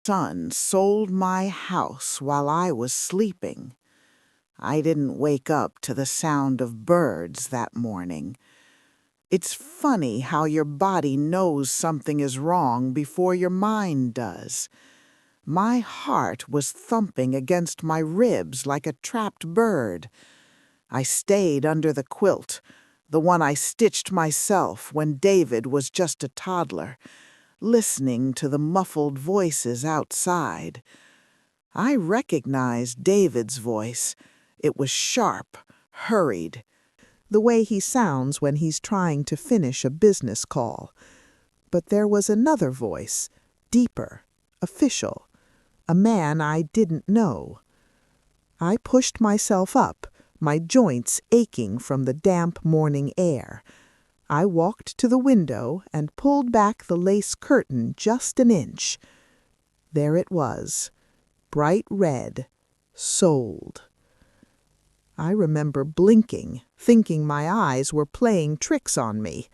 Son sold my house while I was sleeping. I didn't wake up to the sound of birds that morning. It's funny how your body knows something is wrong before your mind does. My heart was thumping against my ribs like a trapped bird. I stayed under the quilt, the one I stitched myself when David was just a toddler, listening to the muffled voices outside. I recognized David's voice. It was sharp, hurried, the way he sounds when he's trying to finish a business call. But there was another voice, deeper, official, a man I didn't know. I pushed myself up, my joints aching from the damp morning air. I walked to the window and pulled back the lace curtain just an inch. There it was, bright red, sold. I remember blinking, thinking my eyes were playing tricks on me.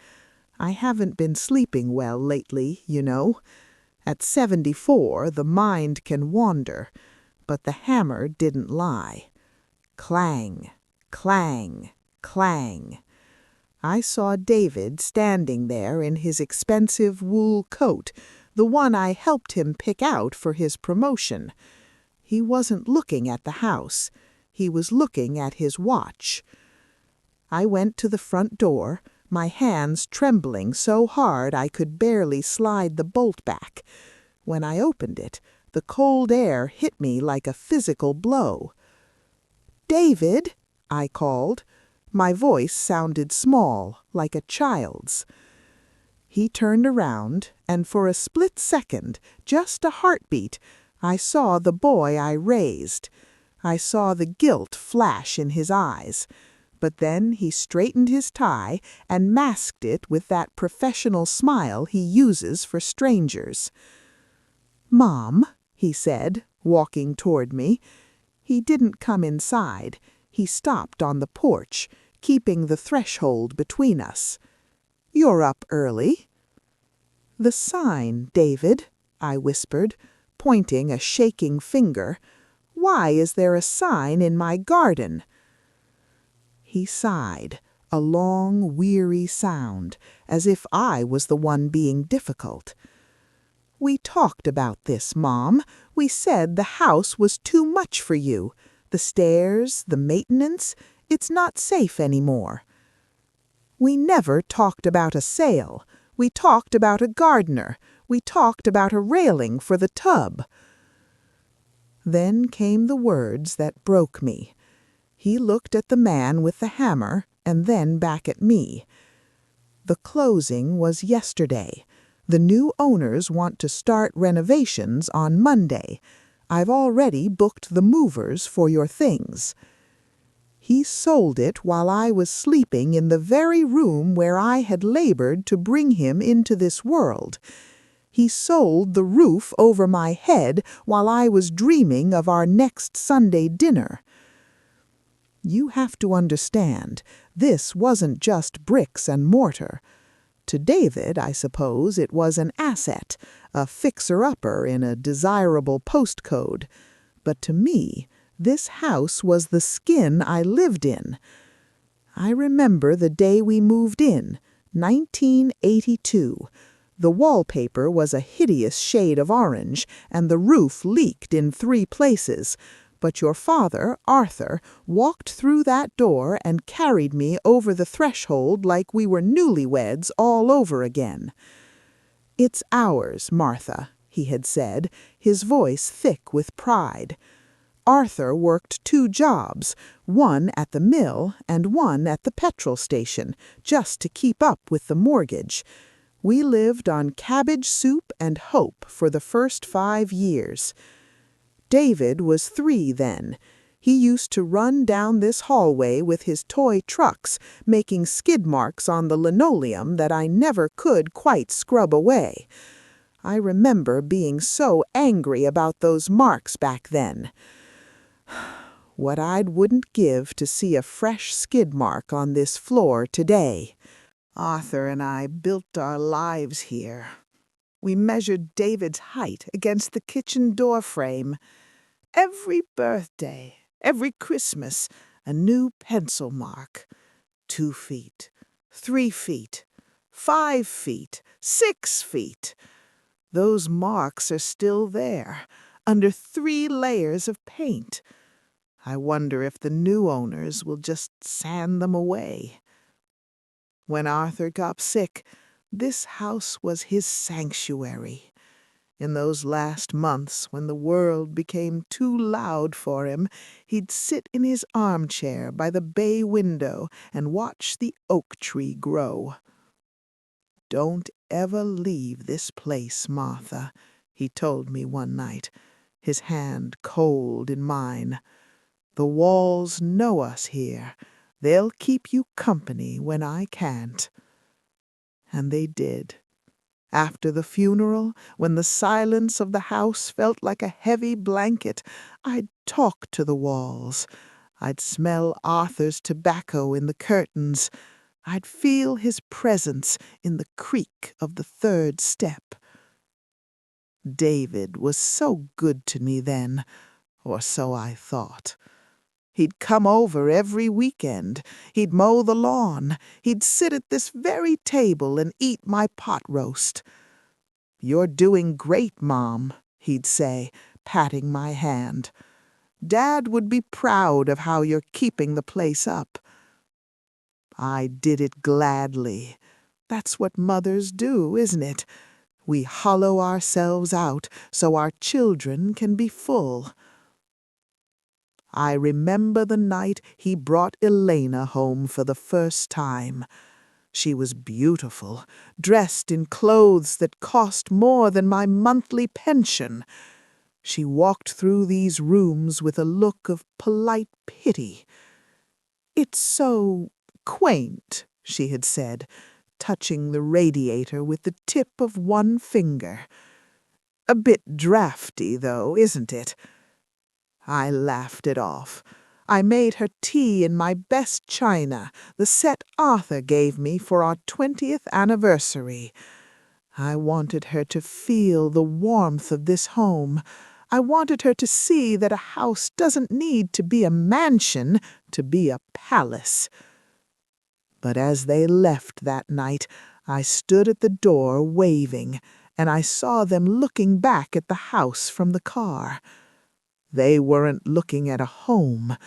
I haven't been sleeping well lately, you know. At 74, the mind can wander, but the hammer didn't lie. Clang, clang, clang. I saw David standing there in his expensive wool coat, the one I helped him pick out for his promotion. He wasn't looking at the house. He was looking at his watch. I went to the front door, my hands trembling so hard I could barely slide the bolt back. When I opened it, the cold air hit me like a physical blow. "David," I called. My voice sounded small, like a child's. He turned around, and for a split second, just a heartbeat, I saw the boy I raised. I saw the guilt flash in his eyes. But then he straightened his tie and masked it with that professional smile he uses for strangers. "Mom," he said, walking toward me. He didn't come inside. He stopped on the porch, keeping the threshold between us. "You're up early." "The sign, David," I whispered, pointing a shaking finger. "Why is there a sign in my garden?" He sighed, a long, weary sound, as if I was the one being difficult. "We talked about this, Mom. We said the house was too much for you. The stairs, the maintenance, it's not safe anymore." "We never talked about a sale. We talked about a gardener. We talked about a railing for the tub." Then came the words that broke me. He looked at the man with the hammer and then back at me. "The closing was yesterday. The new owners want to start renovations on Monday. I've already booked the movers for your things." He sold it while I was sleeping in the very room where I had labored to bring him into this world. He sold the roof over my head while I was dreaming of our next Sunday dinner. You have to understand, this wasn't just bricks and mortar. To David, I suppose, it was an asset, a fixer-upper in a desirable postcode. But to me, this house was the skin I lived in. I remember the day we moved in, 1982. The wallpaper was a hideous shade of orange, and the roof leaked in 3 places. But your father, Arthur, walked through that door and carried me over the threshold like we were newlyweds all over again. "It's ours, Martha," he had said, his voice thick with pride. Arthur worked 2 jobs, one at the mill and one at the petrol station, just to keep up with the mortgage. We lived on cabbage soup and hope for the first 5 years. David was 3 then. He used to run down this hallway with his toy trucks, making skid marks on the linoleum that I never could quite scrub away. I remember being so angry about those marks back then. What I wouldn't give to see a fresh skid mark on this floor today. Arthur and I built our lives here. We measured David's height against the kitchen door frame. Every birthday, every Christmas, a new pencil mark. 2 feet, 3 feet, 5 feet, 6 feet. Those marks are still there, under 3 layers of paint. I wonder if the new owners will just sand them away. When Arthur got sick, this house was his sanctuary. In those last months, when the world became too loud for him, he'd sit in his armchair by the bay window and watch the oak tree grow. "Don't ever leave this place, Martha," he told me one night, his hand cold in mine. "The walls know us here. They'll keep you company when I can't." And they did. After the funeral, when the silence of the house felt like a heavy blanket, I'd talk to the walls. I'd smell Arthur's tobacco in the curtains. I'd feel his presence in the creak of the 3rd step. David was so good to me then, or so I thought. He'd come over every weekend. He'd mow the lawn. He'd sit at this very table and eat my pot roast. "You're doing great, Mom," he'd say, patting my hand. "Dad would be proud of how you're keeping the place up." I did it gladly. That's what mothers do, isn't it? We hollow ourselves out so our children can be full. I remember the night he brought Elena home for the first time. She was beautiful, dressed in clothes that cost more than my monthly pension. She walked through these rooms with a look of polite pity. "It's so quaint," she had said, touching the radiator with the tip of one finger. "A bit drafty, though, isn't it?" I laughed it off. I made her tea in my best china, the set Arthur gave me for our 20th anniversary. I wanted her to feel the warmth of this home. I wanted her to see that a house doesn't need to be a mansion to be a palace. But as they left that night, I stood at the door waving, and I saw them looking back at the house from the car. They weren't looking at a home.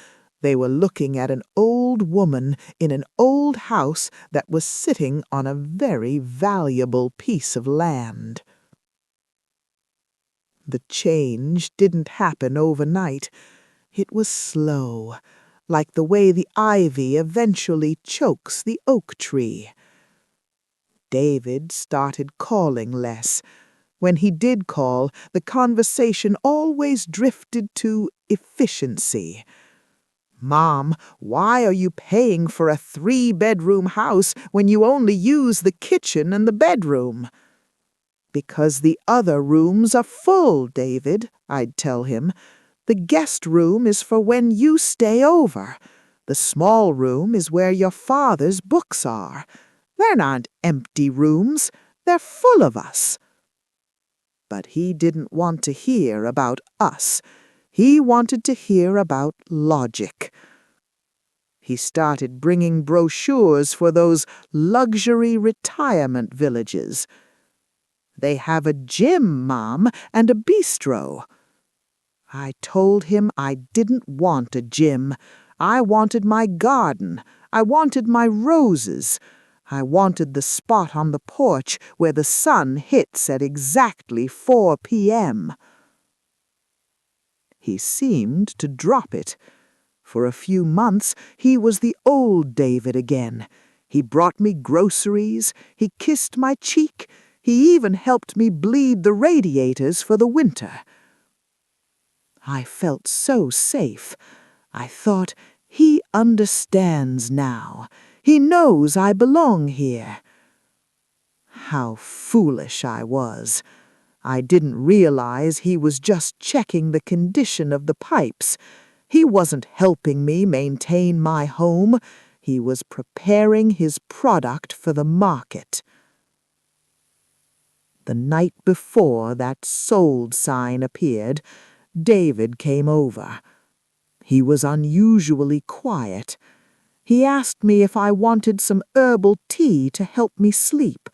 They were looking at an old woman in an old house that was sitting on a very valuable piece of land. The change didn't happen overnight. It was slow, like the way the ivy eventually chokes the oak tree. David started calling less. When he did call, the conversation always drifted to efficiency. "Mom, why are you paying for a 3-bedroom house when you only use the kitchen and the bedroom?" "Because the other rooms are full, David," I'd tell him. "The guest room is for when you stay over. The small room is where your father's books are. They're not empty rooms. They're full of us." But he didn't want to hear about us. He wanted to hear about logic. He started bringing brochures for those luxury retirement villages. "They have a gym, Mom, and a bistro." I told him I didn't want a gym. I wanted my garden. I wanted my roses. I wanted the spot on the porch where the sun hits at exactly 4 p.m. He seemed to drop it. For a few months, he was the old David again. He brought me groceries. He kissed my cheek. He even helped me bleed the radiators for the winter. I felt so safe. I thought, he understands now. He knows I belong here. How foolish I was. I didn't realize he was just checking the condition of the pipes. He wasn't helping me maintain my home. He was preparing his product for the market. The night before that sold sign appeared, David came over. He was unusually quiet. He asked me if I wanted some herbal tea to help me sleep.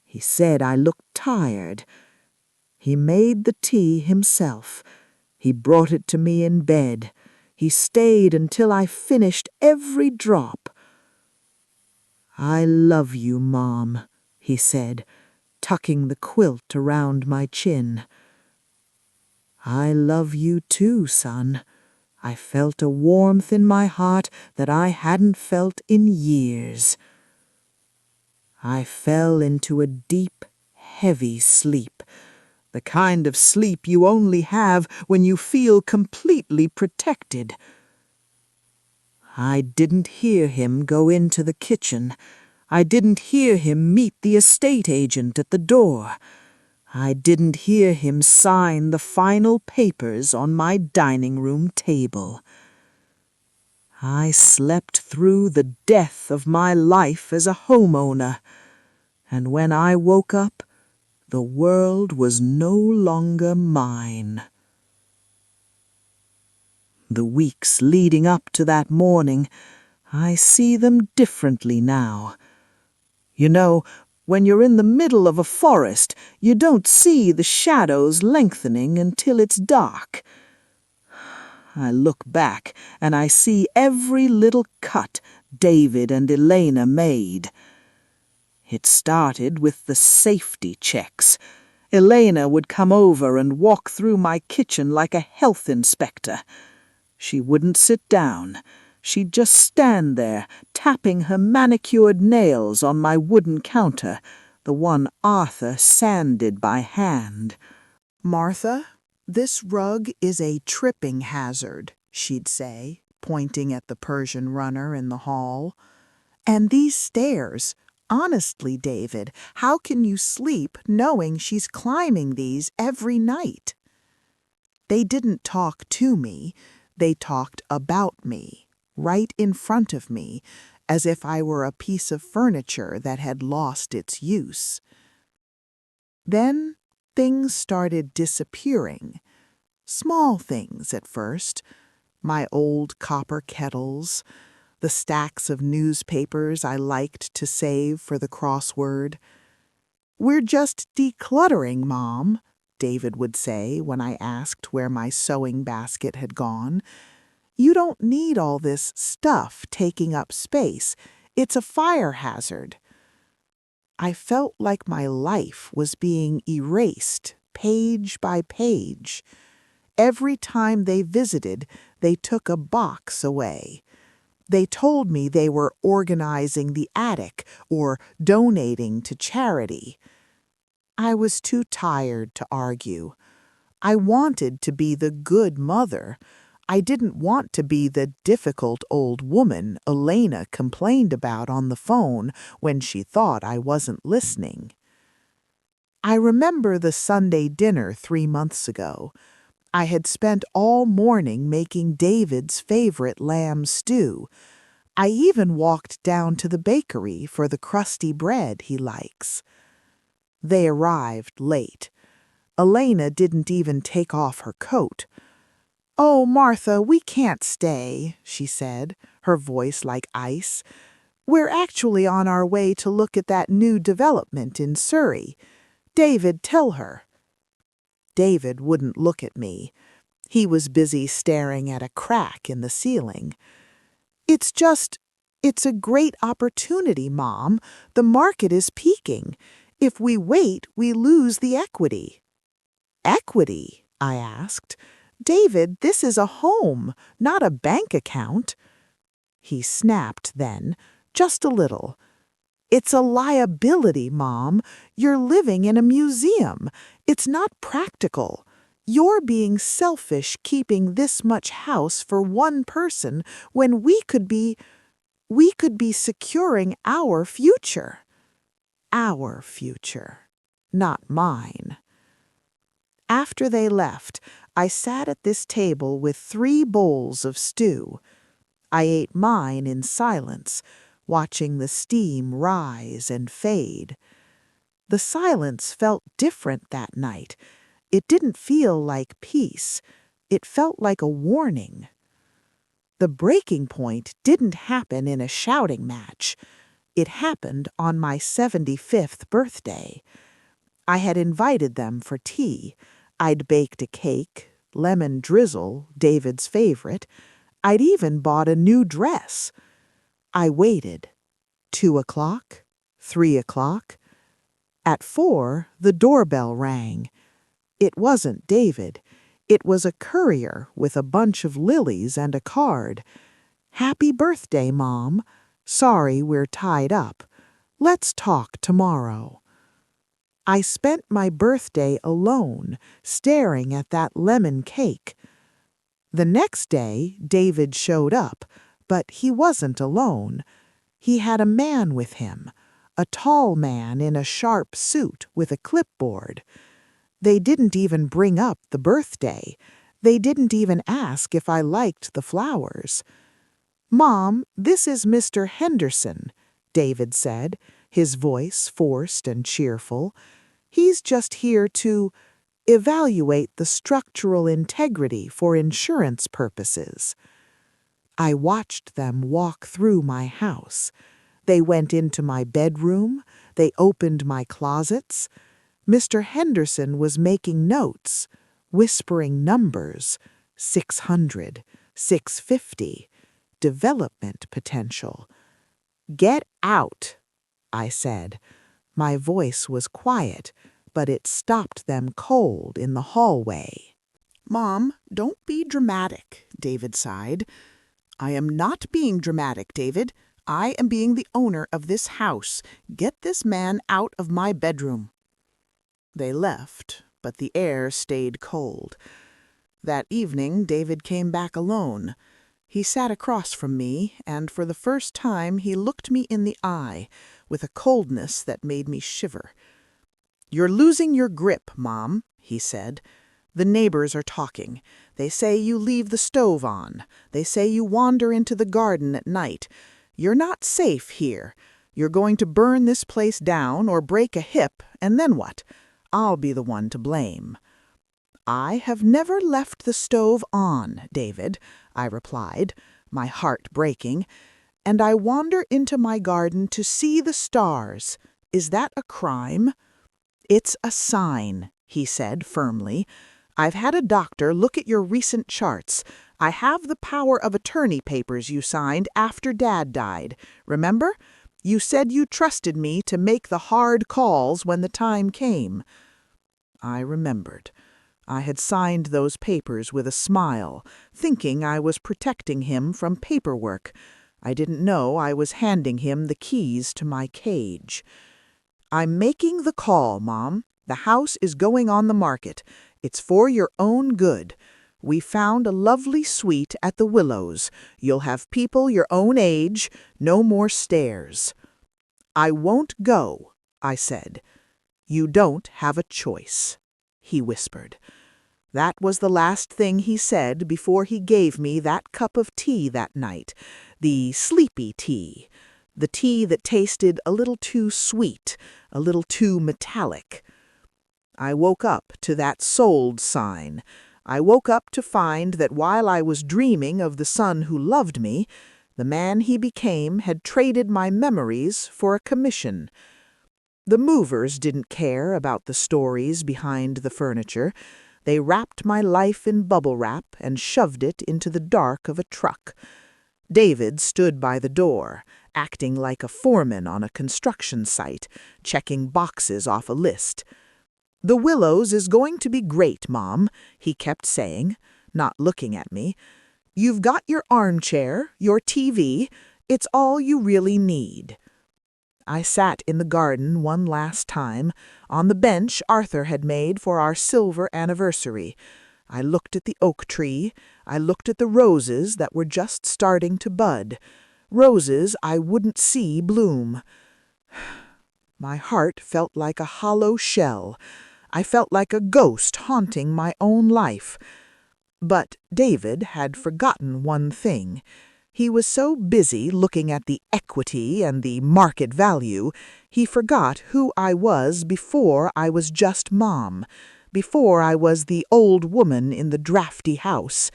He said I looked tired. He made the tea himself. He brought it to me in bed. He stayed until I finished every drop. "I love you, Mom," he said, tucking the quilt around my chin. "I love you too, son." I felt a warmth in my heart that I hadn't felt in years. I fell into a deep, heavy sleep, the kind of sleep you only have when you feel completely protected. I didn't hear him go into the kitchen. I didn't hear him meet the estate agent at the door. I didn't hear him sign the final papers on my dining room table. I slept through the death of my life as a homeowner, and when I woke up, the world was no longer mine. The weeks leading up to that morning, I see them differently now. You know, when you're in the middle of a forest, you don't see the shadows lengthening until it's dark. I look back and I see every little cut David and Elena made. It started with the safety checks. Elena would come over and walk through my kitchen like a health inspector. She wouldn't sit down. She'd just stand there, tapping her manicured nails on my wooden counter, the one Arthur sanded by hand. "Martha, this rug is a tripping hazard," she'd say, pointing at the Persian runner in the hall. "And these stairs, honestly, David, how can you sleep knowing she's climbing these every night?" They didn't talk to me, they talked about me, right in front of me, as if I were a piece of furniture that had lost its use. Then things started disappearing. Small things at first. My old copper kettles, the stacks of newspapers I liked to save for the crossword. "We're just decluttering, Mom," David would say when I asked where my sewing basket had gone. "You don't need all this stuff taking up space. It's a fire hazard." I felt like my life was being erased, page by page. Every time they visited, they took a box away. They told me they were organizing the attic or donating to charity. I was too tired to argue. I wanted to be the good mother. I didn't want to be the difficult old woman Elena complained about on the phone when she thought I wasn't listening. I remember the Sunday dinner 3 months ago. I had spent all morning making David's favorite lamb stew. I even walked down to the bakery for the crusty bread he likes. They arrived late. Elena didn't even take off her coat. "Oh, Martha, we can't stay," she said, her voice like ice. "We're actually on our way to look at that new development in Surrey. David, tell her." David wouldn't look at me. He was busy staring at a crack in the ceiling. It's a great opportunity, Mom. The market is peaking. If we wait, we lose the equity." "Equity?" I asked. "David, this is a home, not a bank account." He snapped then, just a little. "It's a liability, Mom. You're living in a museum. It's not practical. You're being selfish keeping this much house for one person when we could be securing our future." Our future, not mine. After they left, I sat at this table with 3 bowls of stew. I ate mine in silence, watching the steam rise and fade. The silence felt different that night. It didn't feel like peace. It felt like a warning. The breaking point didn't happen in a shouting match. It happened on my 75th birthday. I had invited them for tea. I'd baked a cake, lemon drizzle, David's favorite. I'd even bought a new dress. I waited. 2 o'clock, 3 o'clock. At 4, the doorbell rang. It wasn't David. It was a courier with a bunch of lilies and a card. "Happy birthday, Mom. Sorry we're tied up. Let's talk tomorrow." I spent my birthday alone, staring at that lemon cake. The next day, David showed up, but he wasn't alone. He had a man with him, a tall man in a sharp suit with a clipboard. They didn't even bring up the birthday. They didn't even ask if I liked the flowers. "Mom, this is Mr. Henderson," David said, his voice forced and cheerful. "He's just here to evaluate the structural integrity for insurance purposes." I watched them walk through my house. They went into my bedroom. They opened my closets. Mr. Henderson was making notes, whispering numbers: 600, 650, development potential. "Get out," I said. My voice was quiet, but it stopped them cold in the hallway. "Mom, don't be dramatic," David sighed. "I am not being dramatic, David. I am being the owner of this house. Get this man out of my bedroom." They left, but the air stayed cold. That evening, David came back alone. He sat across from me, and for the first time he looked me in the eye with a coldness that made me shiver. "You're losing your grip, Mom," he said. "The neighbors are talking. They say you leave the stove on. They say you wander into the garden at night. You're not safe here. You're going to burn this place down or break a hip, and then what? I'll be the one to blame." "I have never left the stove on, David," I replied, my heart breaking, "and I wander into my garden to see the stars. Is that a crime?" "It's a sign," he said firmly. "I've had a doctor look at your recent charts. I have the power of attorney papers you signed after Dad died. Remember? You said you trusted me to make the hard calls when the time came." I remembered. I had signed those papers with a smile, thinking I was protecting him from paperwork. I didn't know I was handing him the keys to my cage. "I'm making the call, Mom. The house is going on the market. It's for your own good. We found a lovely suite at the Willows. You'll have people your own age, no more stairs." "I won't go," I said. "You don't have a choice," he whispered. That was the last thing he said before he gave me that cup of tea that night, the sleepy tea, the tea that tasted a little too sweet, a little too metallic. I woke up to that sold sign. I woke up to find that while I was dreaming of the son who loved me, the man he became had traded my memories for a commission. The movers didn't care about the stories behind the furniture. They wrapped my life in bubble wrap and shoved it into the dark of a truck. David stood by the door, acting like a foreman on a construction site, checking boxes off a list. "The Willows is going to be great, Mom," he kept saying, not looking at me. "You've got your armchair, your TV. It's all you really need." I sat in the garden one last time, on the bench Arthur had made for our silver anniversary. I looked at the oak tree. I looked at the roses that were just starting to bud. Roses I wouldn't see bloom. My heart felt like a hollow shell. I felt like a ghost haunting my own life. But David had forgotten one thing. He was so busy looking at the equity and the market value, he forgot who I was before I was just Mom, before I was the old woman in the drafty house.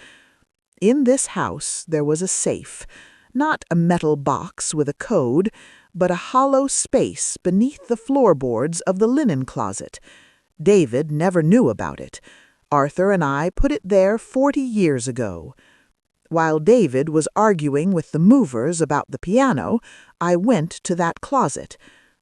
In this house there was a safe, not a metal box with a code, but a hollow space beneath the floorboards of the linen closet. David never knew about it. Arthur and I put it there 40 years ago. While David was arguing with the movers about the piano, I went to that closet.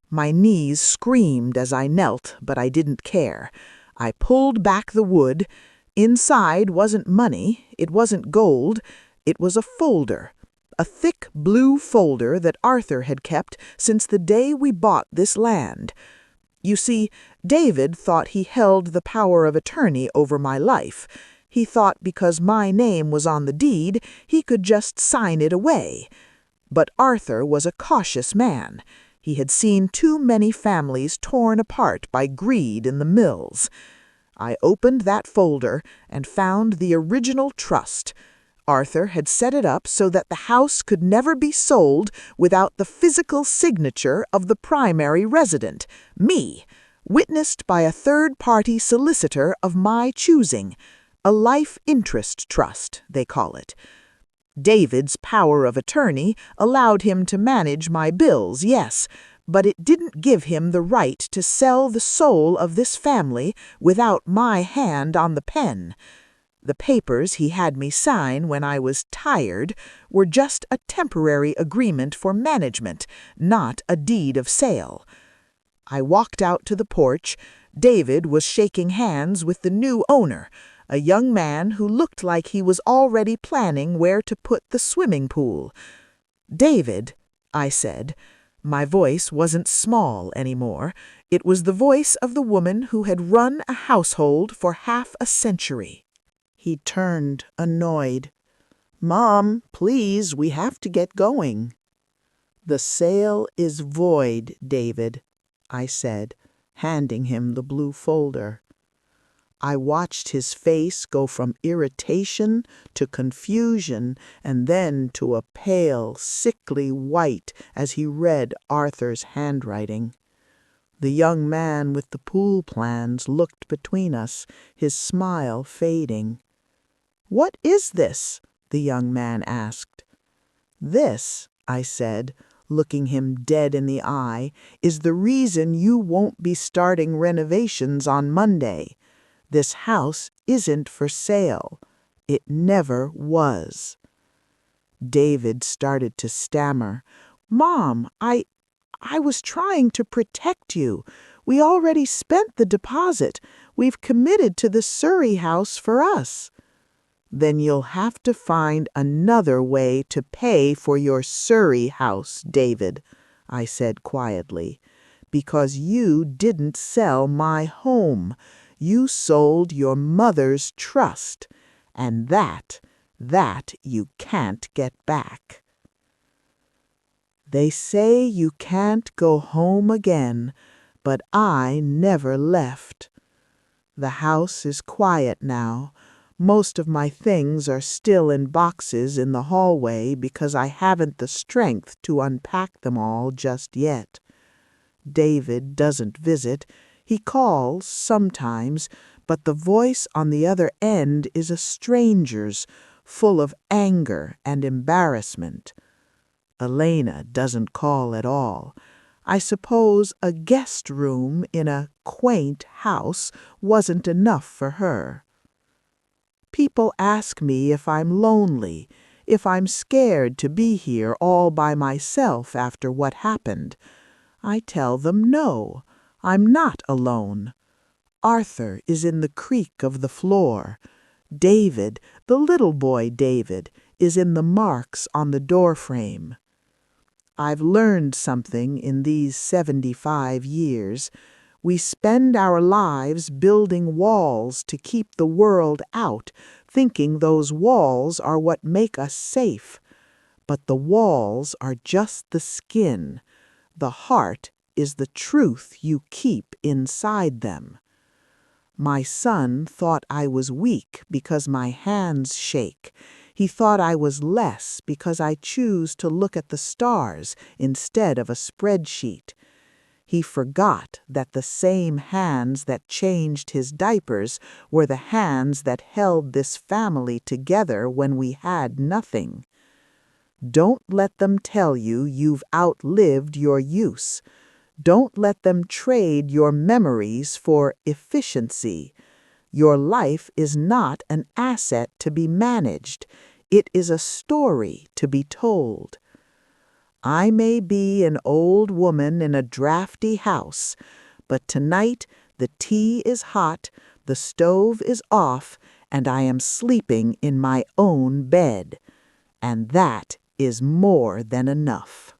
My knees screamed as I knelt, but I didn't care. I pulled back the wood. Inside wasn't money, it wasn't gold, it was a folder. A thick blue folder that Arthur had kept since the day we bought this land. You see, David thought he held the power of attorney over my life. He thought because my name was on the deed, he could just sign it away. But Arthur was a cautious man. He had seen too many families torn apart by greed in the mills. I opened that folder and found the original trust. Arthur had set it up so that the house could never be sold without the physical signature of the primary resident, me, witnessed by a third-party solicitor of my choosing. A life interest trust, they call it. David's power of attorney allowed him to manage my bills, yes, but it didn't give him the right to sell the soul of this family without my hand on the pen. The papers he had me sign when I was tired were just a temporary agreement for management, not a deed of sale. I walked out to the porch. David was shaking hands with the new owner, a young man who looked like he was already planning where to put the swimming pool. "David," I said. My voice wasn't small anymore. It was the voice of the woman who had run a household for half a century. He turned, annoyed. "Mom, please, we have to get going." "The sale is void, David," I said, handing him the blue folder. I watched his face go from irritation to confusion and then to a pale, sickly white as he read Arthur's handwriting. The young man with the pool plans looked between us, his smile fading. "What is this?" the young man asked. "This," I said, looking him dead in the eye, "is the reason you won't be starting renovations on Monday. This house isn't for sale. It never was." David started to stammer. "Mom, I was trying to protect you. We already spent the deposit. We've committed to the Surrey house for us." "Then you'll have to find another way to pay for your Surrey house, David," I said quietly, "because you didn't sell my home. You sold your mother's trust, and that you can't get back." They say you can't go home again, but I never left. The house is quiet now. Most of my things are still in boxes in the hallway because I haven't the strength to unpack them all just yet. David doesn't visit. He calls sometimes, but the voice on the other end is a stranger's, full of anger and embarrassment. Elena doesn't call at all. I suppose a guest room in a quaint house wasn't enough for her. People ask me if I'm lonely, if I'm scared to be here all by myself after what happened. I tell them no, I'm not alone. Arthur is in the creak of the floor. David, the little boy David, is in the marks on the doorframe. I've learned something in these 75 years. We spend our lives building walls to keep the world out, thinking those walls are what make us safe. But the walls are just the skin. The heart is the truth you keep inside them. My son thought I was weak because my hands shake. He thought I was less because I choose to look at the stars instead of a spreadsheet. He forgot that the same hands that changed his diapers were the hands that held this family together when we had nothing. Don't let them tell you you've outlived your use. Don't let them trade your memories for efficiency. Your life is not an asset to be managed. It is a story to be told. I may be an old woman in a drafty house, but tonight the tea is hot, the stove is off, and I am sleeping in my own bed. And that is more than enough.